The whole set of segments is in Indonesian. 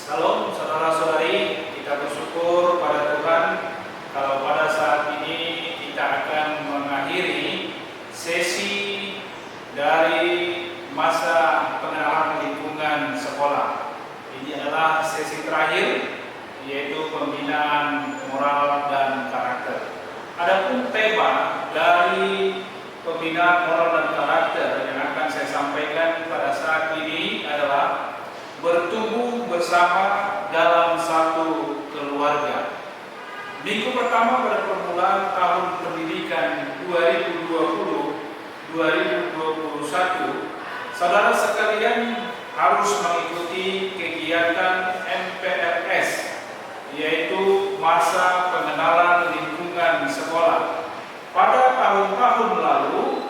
Salam saudara-saudari, kita bersyukur pada Tuhan kalau pada saat ini kita akan mengakhiri sesi dari masa pengenalan lingkungan sekolah. Ini adalah sesi terakhir, yaitu pembinaan moral dan karakter. Adapun tema dari pembinaan moral dan karakter yang akan saya sampaikan pada saat ini adalah bertumbuh bersama dalam satu keluarga. Minggu pertama pada permulaan tahun pendidikan 2020-2021, saudara sekalian harus mengikuti kegiatan MPLS, yaitu masa pengenalan lingkungan sekolah. Pada tahun-tahun lalu,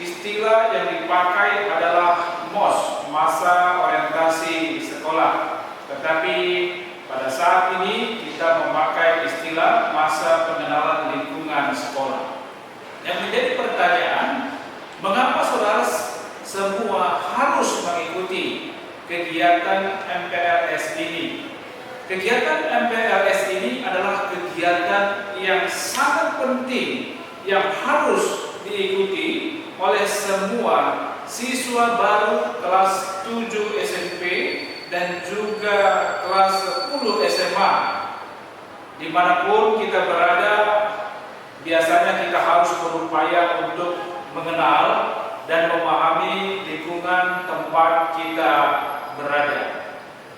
istilah yang dipakai adalah MOS, masa orientasi sekolah. Tetapi pada saat ini kita memakai istilah masa pengenalan lingkungan sekolah. Yang menjadi pertanyaan, mengapa saudara semua harus mengikuti kegiatan MPLS ini? Kegiatan MPLS ini adalah kegiatan yang sangat penting yang harus diikuti oleh semua siswa baru kelas 7 SMP dan juga kelas 10 SMA. Dimanapun kita berada, biasanya kita harus berupaya untuk mengenal dan memahami lingkungan tempat kita berada.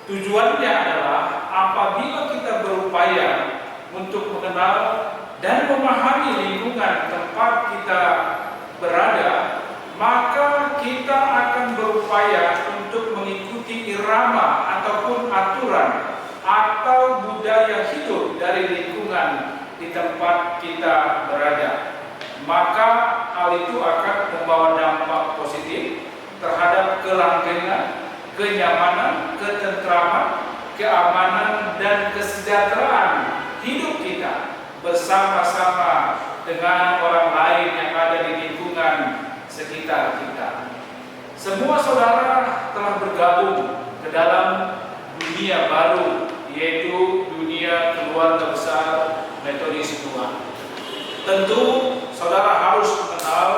Tujuannya adalah apabila kita berupaya untuk mengenal dan memahami lingkungan tempat kita berada, maka kita akan berupaya untuk mengikuti irama ataupun aturan atau budaya hidup dari lingkungan di tempat kita berada. Maka hal itu akan membawa dampak positif terhadap kelanggengan, kenyamanan, ketentraman, keamanan, dan kesejahteraan hidup kita bersama-sama dengan orang lain yang ada di lingkungan sekitar kita. Semua saudara telah bergabung ke dalam dunia baru, yaitu dunia keluarga besar Metodis II. Tentu saudara harus mengenal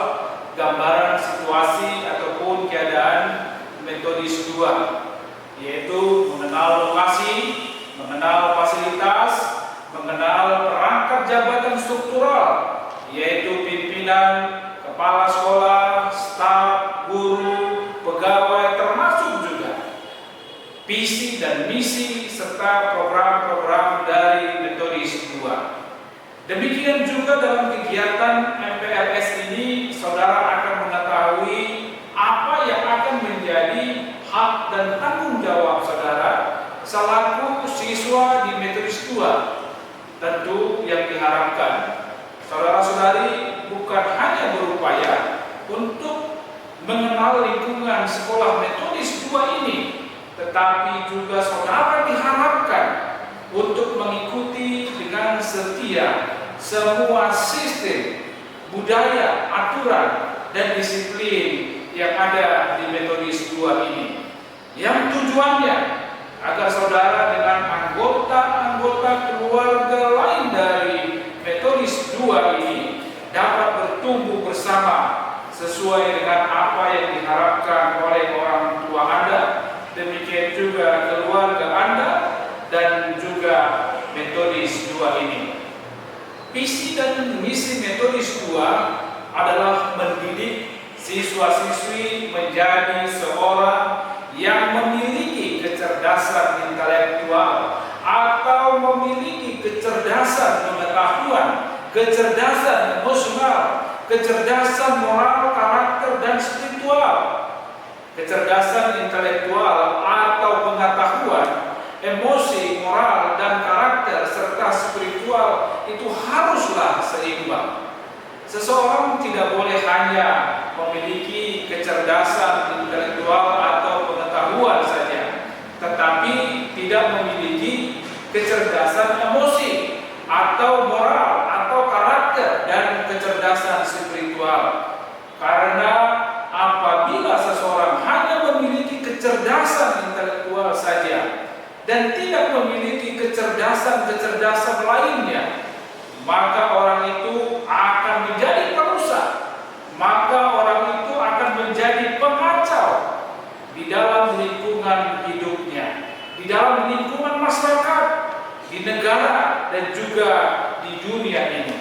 gambaran situasi ataupun keadaan Metodis II, yaitu mengenal lokasi, mengenal fasilitas, mengenal perangkat jabatan struktural, yaitu pimpinan, kepala sekolah, staf, guru, pegawai, termasuk juga visi dan misi serta program-program dari Metodis II. Demikian juga dalam kegiatan MPLS ini, saudara akan mengetahui apa yang akan menjadi hak dan tanggung jawab saudara selaku siswa di Metodis II. Tentu yang diharapkan saudara-saudari bukan hanya berupaya untuk mengenal lingkungan sekolah Metodis II ini, tetapi juga saudara diharapkan untuk mengikuti dengan setia semua sistem, budaya, aturan, dan disiplin yang ada di Metodis II ini. Yang tujuannya agar saudara dengan anggota-anggota keluarga lain dari Metodis II ini dapat bertumbuh bersama sesuai dengan apa yang diharapkan oleh orang tua Anda, demikian juga keluarga Anda dan juga Metodis II ini. Visi dan misi Metodis II adalah mendidik siswa-siswi menjadi seorang yang memiliki kecerdasan intelektual atau memiliki kecerdasan pengetahuan, kecerdasan emosional, kecerdasan moral, karakter, dan spiritual. Kecerdasan intelektual atau pengetahuan, emosi, moral, dan karakter serta spiritual itu haruslah seimbang. Seseorang tidak boleh hanya memiliki kecerdasan intelektual atau pengetahuan saja, tetapi tidak memiliki kecerdasan emosi atau moral atau karakter dan kecerdasan spiritual. Karena apabila seseorang hanya memiliki kecerdasan intelektual saja dan kecerdasan lainnya, maka orang itu akan menjadi perusak, maka orang itu akan menjadi pengacau di dalam lingkungan hidupnya, di dalam lingkungan masyarakat, di negara, dan juga di dunia ini.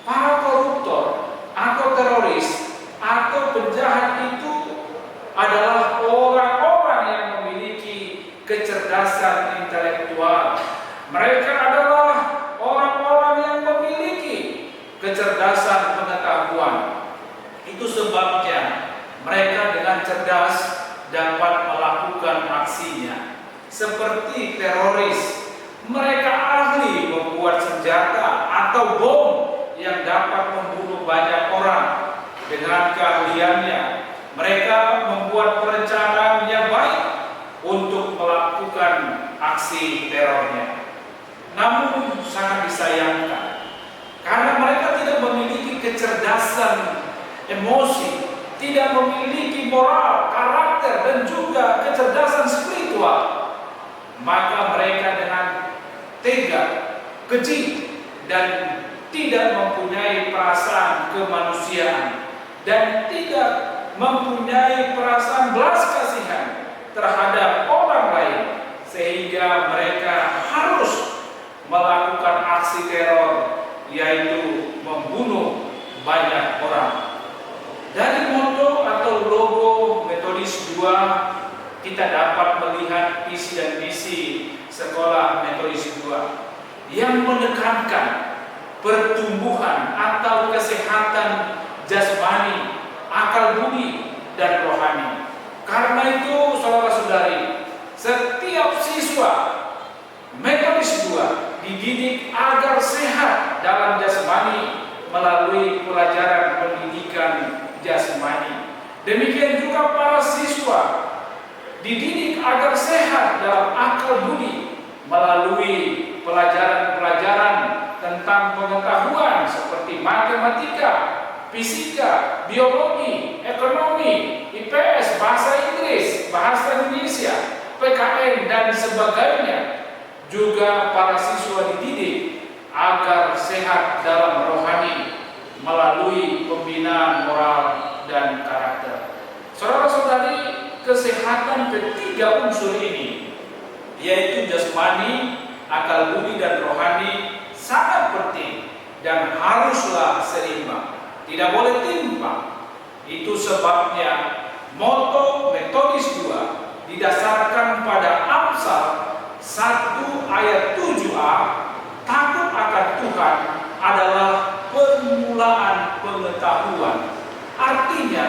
Para koruptor atau teroris atau penjahat itu adalah orang-orang yang memiliki kecerdasan intelektual. Mereka adalah orang-orang yang memiliki kecerdasan pengetahuan. Itu sebabnya mereka dengan cerdas dapat melakukan aksinya. Seperti teroris, mereka ahli membuat senjata atau bom yang dapat membunuh banyak orang. Dengan keahliannya, mereka membuat perencanaan yang baik untuk melakukan aksi terornya. Namun sangat disayangkan, karena mereka tidak memiliki kecerdasan emosi, tidak memiliki moral, karakter, dan juga kecerdasan spiritual, maka mereka dengan tega, keji, dan tidak mempunyai perasaan kemanusiaan, dan tidak mempunyai perasaan belas kasihan terhadap orang lain, sehingga mereka harus melakukan aksi teror, yaitu membunuh banyak orang. Dari moto atau logo Metodis 2, kita dapat melihat isi dan misi sekolah Metodis 2 yang menekankan pertumbuhan atau kesehatan jasmani, akal budi, dan rohani. Karena itu, saudara-saudari, setiap siswa Metodis 2 dididik agar sehat dalam jasmani melalui pelajaran pendidikan jasmani. Demikian juga para siswa dididik agar sehat dalam akal budi melalui pelajaran-pelajaran tentang pengetahuan seperti matematika, fisika, biologi, ekonomi, IPS, bahasa Inggris, bahasa Indonesia, PKN, dan sebagainya. Juga para siswa dididik agar sehat dalam rohani melalui pembinaan moral dan karakter. Saudara-saudari, kesehatan ketiga unsur ini, yaitu jasmani, akal budi, dan rohani, sangat penting dan haruslah seimbang, tidak boleh timpang. Itu sebabnya moto Metodis 2 didasarkan pada Amsal 1 ayat 7a, takut akan Tuhan adalah permulaan pengetahuan. Artinya,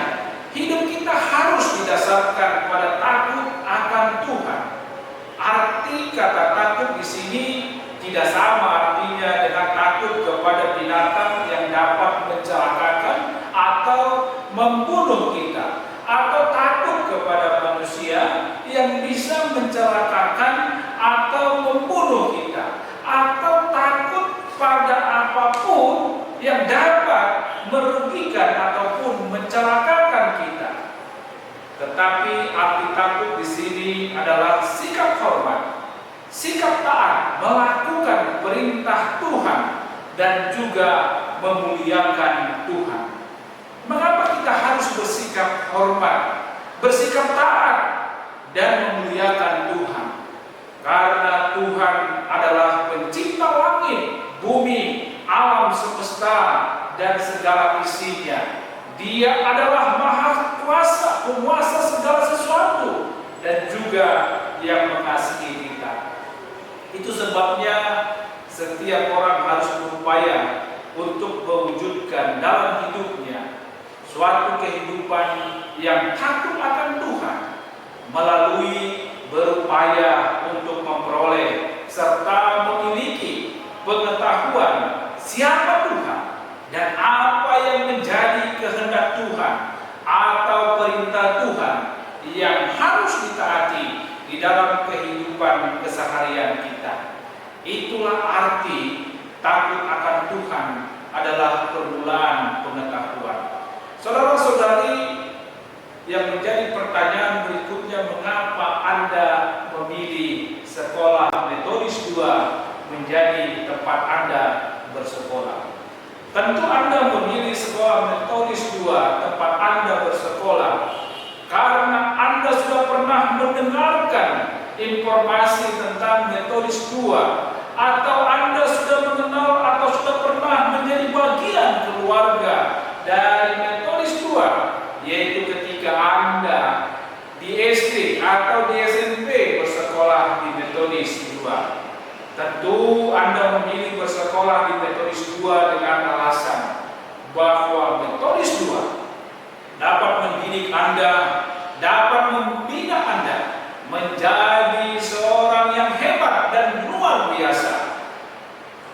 hidup kita harus didasarkan pada takut akan Tuhan. Arti kata takut di sini tidak sama artinya dengan takut kepada binatang yang dapat mencelakakan atau membunuh kita, atau takut kepada manusia yang bisa mencelakakan atau membunuh kita, atau takut pada apapun yang dapat merugikan ataupun mencelakakan kita. Tetapi arti takut di sini adalah sikap hormat, sikap taat, melakukan perintah Tuhan, dan juga memuliakan Tuhan. Mengapa kita harus bersikap hormat, bersikap taat, dan memuliakan Tuhan? Karena Tuhan adalah pencipta langit, bumi, alam semesta, dan segala isinya. Dia adalah maha kuasa, penguasa segala sesuatu, dan juga yang mengasihi kita. Itu sebabnya setiap orang harus berupaya untuk mewujudkan dalam hidupnya suatu kehidupan yang takut akan Tuhan, melalui berupaya untuk memperoleh serta memiliki pengetahuan siapa Tuhan dan apa yang menjadi kehendak Tuhan atau perintah Tuhan yang harus ditaati di dalam kehidupan keseharian kita. Itulah arti takut akan Tuhan adalah permulaan pengetahuan. Saudara-saudari, yang menjadi pertanyaan berikutnya, mengapa Anda memilih sekolah Metodis 2 Tentu Anda memilih sekolah Metodis 2 tempat Anda bersekolah karena Anda sudah pernah mendengarkan informasi tentang Metodis 2, atau Anda sudah mengenal atau sudah pernah menjadi bagian keluarga dari Metodis 2, yaitu ketika Anda di SD atau di SMP bersekolah di Metodis 2. Tentu Anda memilih bersekolah di Metodis 2 dengan alasan bahwa Metodis 2 dapat mendidik Anda, dapat membina Anda menjadi seorang yang hebat dan luar biasa.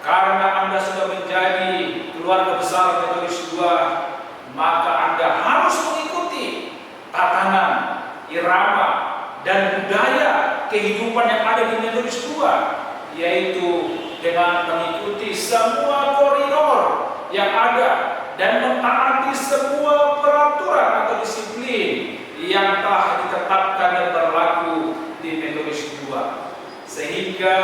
Karena Anda sudah menjadi keluarga besar Metodis 2, maka Anda harus mengikuti tatanan, irama, dan budaya kehidupan yang ada di Metodis 2, yaitu dengan mengikuti semua koridor yang ada dan mentaati semua peraturan atau disiplin yang telah ditetapkan dan berlaku di Metodis 2, sehingga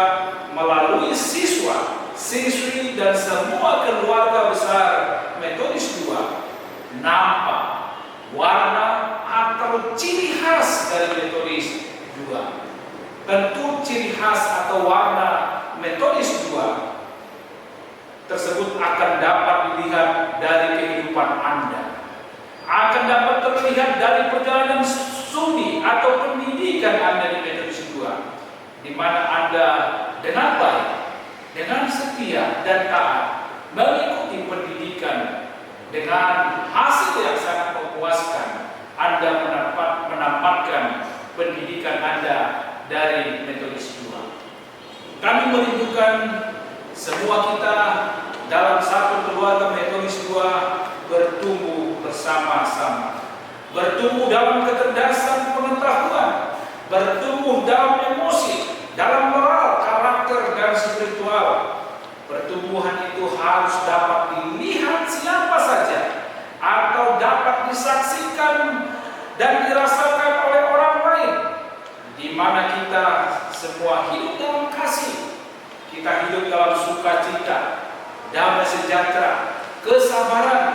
melalui siswa, siswi dan semua keluarga besar Metodis 2 nampak warna atau ciri khas dari Metodis 2. Tentu ciri khas atau warna Metodis 2 tersebut akan dapat dilihat dari kehidupan Anda, akan dapat terlihat dari perjalanan studi atau pendidikan Anda di Metodis 2, di mana Anda dengan baik, dengan setia dan taat mengikuti pendidikan dengan hasil yang sangat memuaskan. Anda menamatkan pendidikan Anda dari Metodis 2. Kami merindukan semua kita dalam satu keluarga Metodis 2 bertumbuh bersama-sama, bertumbuh dalam kecerdasan pengetahuan, bertumbuh dalam emosi, dalam moral, karakter, dan spiritual. Pertumbuhan itu harus dapat dilihat siapa saja atau dapat disaksikan dan dirasakan oleh orang lain, di mana kita semua hidup dalam kasih, kita hidup dalam sukacita, damai sejahtera, kesabaran,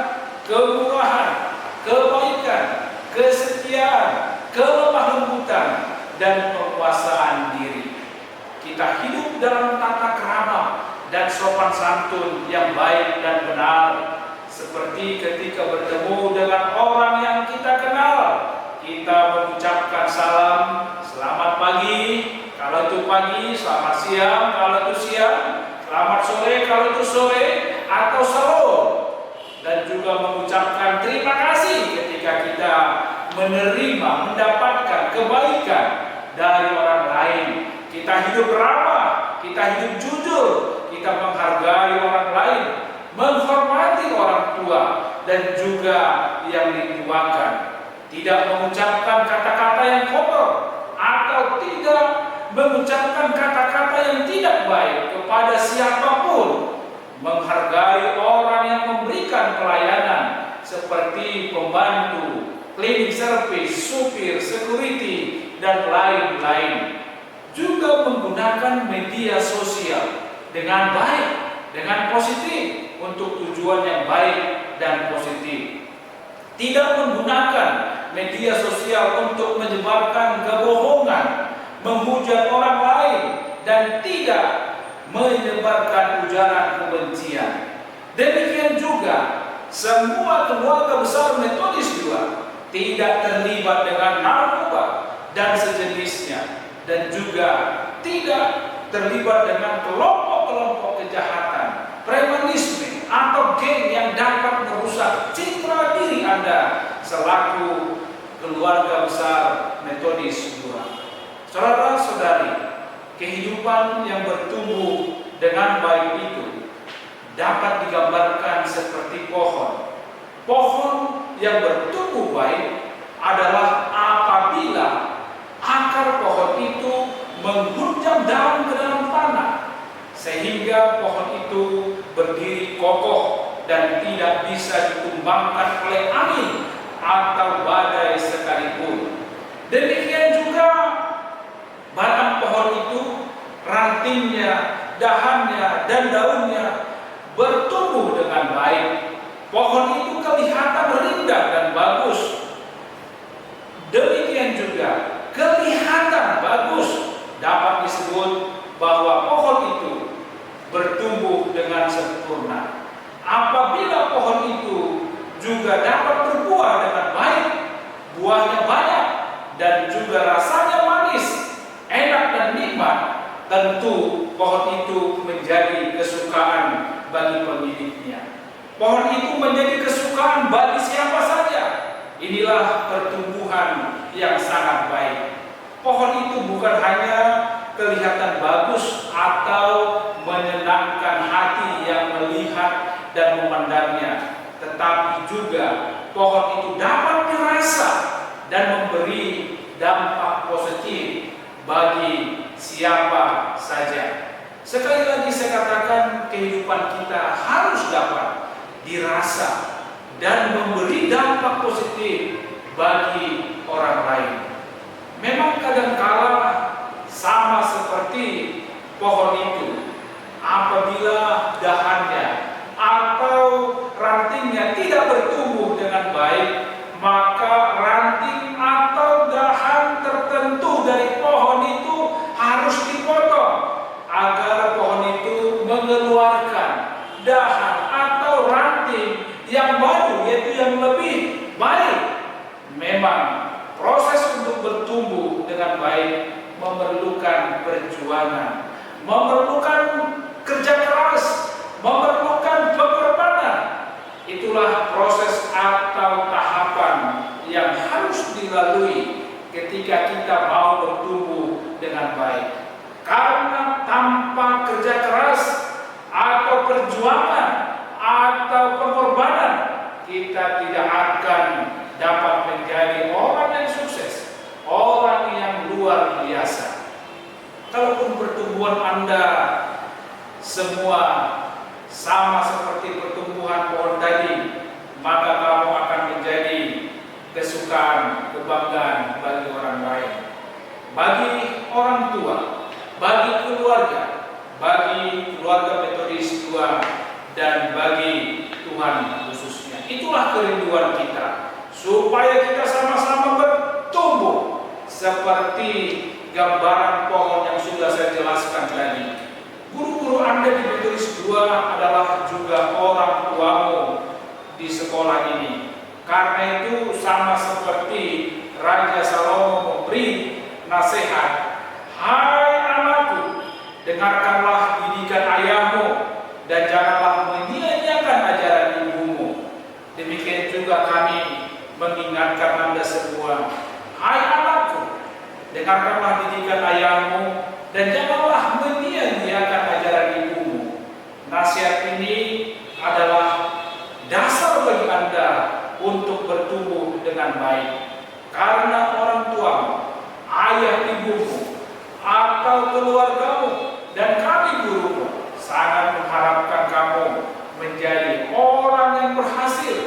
kemurahan, kebaikan, kesetiaan, kelemah lembutan, dan penguasaan diri. Kita hidup dalam tata krama dan sopan santun yang baik dan benar, seperti ketika bertemu dengan orang yang kita kenal, kita mengucapkan salam, selamat pagi, kalau itu pagi, selamat siang, kalau itu siang, selamat sore, kalau itu sore, atau shalom. Dan juga mengucapkan terima kasih ketika kita menerima, mendapatkan kebaikan dari orang lain. Kita hidup ramah, kita hidup jujur, kita menghargai orang lain, menghormati orang tua dan juga yang dituakan. Tidak mengucapkan kata-kata yang kotor atau tidak mengucapkan kata-kata yang tidak baik kepada siapapun. Menghargai orang yang memberikan pelayanan seperti pembantu, cleaning service, supir, security, dan lain-lain. Juga menggunakan media sosial dengan baik, dengan positif, untuk tujuan yang baik dan positif. Tidak menggunakan media sosial untuk menyebarkan kebohongan, menghujat orang lain, dan tidak menyebarkan ujaran kebencian. Demikian juga semua keluarga besar Metodis 2 tidak terlibat dengan narkoba dan sejenisnya, dan juga tidak terlibat dengan kelompok-kelompok kejahatan, premanisme, atau geng yang dapat merusak citra diri Anda selaku keluarga besar Metodis 2. Saudara-saudari, kehidupan yang bertumbuh dengan baik itu dapat digambarkan seperti pohon. Pohon yang bertumbuh baik adalah apabila akar pohon itu menghunjam daun ke dalam tanah, sehingga pohon itu berdiri kokoh dan tidak bisa ditumbangkan oleh angin atau badai sekalipun. Demikian juga batang pohon itu, rantingnya, dahannya, dan daunnya bertumbuh dengan dengan baik. Pohon itu kelihatan rindang dan bagus. Demikian juga kelihatan bagus dapat disebut bahwa pohon itu bertumbuh dengan sempurna. Apabila pohon itu juga dapat berbuah dengan baik, buahnya banyak dan juga rasanya manis, enak dan nikmat, tentu pohon itu menjadi kesukaan bagi pemiliknya. Pohon itu menjadi kesukaan bagi siapa saja. Inilah pertumbuhan yang sangat baik. Pohon itu bukan hanya kelihatan bagus atau menyenangkan hati yang melihat dan memandangnya, tetapi juga pohon itu dapat dirasa dan memberi dampak positif bagi siapa saja. Sekali lagi saya katakan, kehidupan kita harus dapat dirasa dan memberi dampak positif bagi orang lain. Memang kadangkala sama seperti pohon itu, apabila dahannya atau rantingnya tidak bertumbuh dengan baik, maka ranting atau dahan tertentu dari pohon itu harus dipotong agar pohon itu mengeluarkan dahan atau ranting yang baru, yaitu yang lebih baik. Memang proses untuk bertumbuh dengan baik memerlukan perjuangan, memerlukan kerja keras, memerlukan pengorbanan. Itulah proses atau tahapan yang harus dilalui ketika kita mau bertumbuh dengan baik. Karena tanpa kerja keras atau perjuangan atau pengorbanan, kita tidak akan dapat menjadi orang yang sukses, orang yang luar biasa. Kalaupun pertumbuhan Anda semua sama seperti pertumbuhan pohon tadi, maka kamu akan menjadi kesukaan, kebanggaan bagi orang lain, bagi orang tua, bagi keluarga Metodis 2, dan bagi Tuhan khususnya. Itulah kerinduan kita, supaya kita sama-sama bertumbuh seperti gambaran pohon yang sudah saya jelaskan tadi. Guru-guru Anda di Metodis 2 adalah juga orang tuamu di sekolah ini. Karena itu sama seperti Raja Salomo memberi nasihat, "Hai anakku, dengarkanlah didikan ayahmu dan janganlah menyia-nyiakan ajaran ibumu." Demikian juga kami mengingatkan Anda semua, "Hai anakku, dengarkanlah didikan ayahmu dan janganlah menyia-nyiakan ajaran ibumu." Nasihat ini adalah dasar bagi Anda untuk bertumbuh dengan baik. Karena orang tuamu, ayah ibumu, atau keluargamu, dan kami gurumu sangat mengharapkan kamu menjadi orang yang berhasil,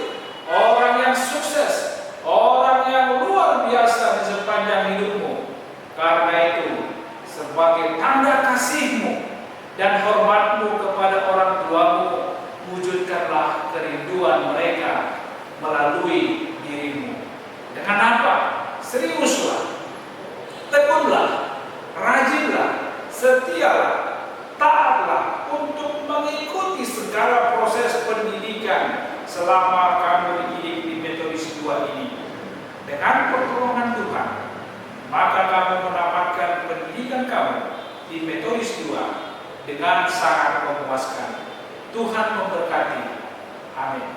orang yang sukses, orang yang luar biasa di sepanjang hidupmu. Karena itu, sebagai tanda kasihmu dan hormatmu kepada orang tuamu, wujudkanlah kerinduan mereka melalui dirimu. Dengan apa? Seriuslah, tekunlah, rajinlah, setialah, taatlah untuk mengikuti segala proses pendidikan selama kamu dididik di Metodis 2 ini. Dengan pertolongan Tuhan, maka kamu mendapatkan pendidikan kamu di Metodis 2 dengan sangat memuaskan. Tuhan memberkati. Amin.